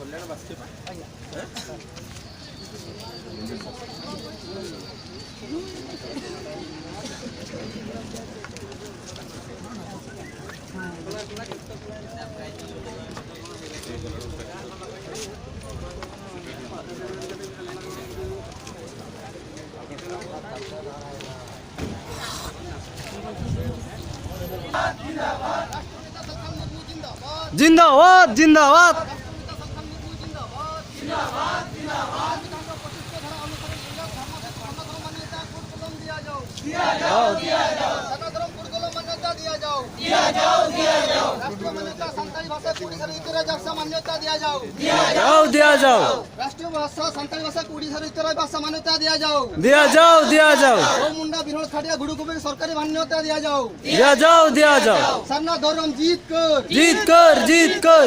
କଲ୍ୟାଣ ବାସ୍କେ जिंदाबाद जिंदाबाद राष्ट्रीय भाषा संताली भाषा को ओडिशा भितर भाषा मान्यता दिया जाओ मुंडा बिरोल खाटिया गुडू को सरकारी मान्यता दिया जाओ सरना धर्म जीत कर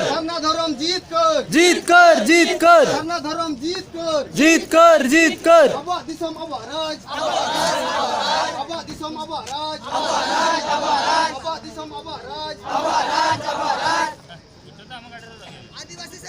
सरना धर्म जीत कर सरना धर्म जीत कर अबा दिसम अबा राज अबा दिसम अबा राज अबा दिसम अबा राज आदिवासी से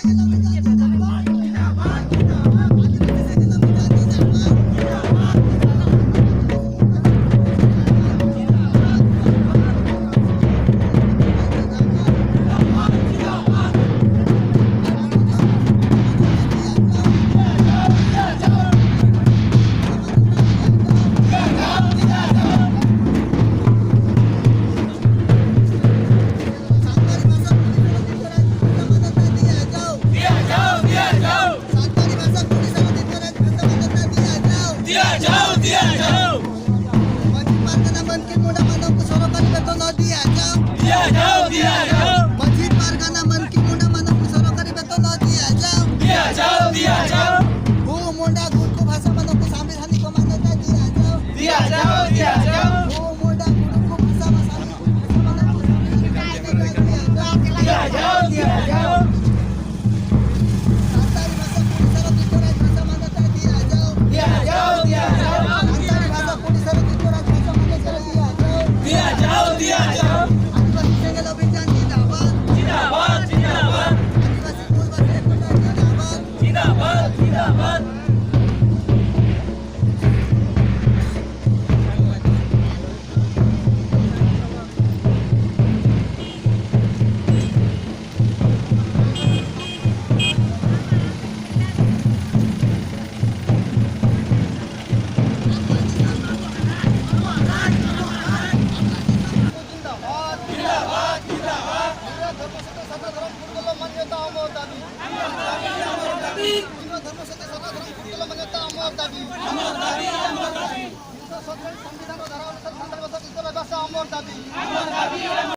संविधान धारा अनुसार संताली भाषा अमर दाबी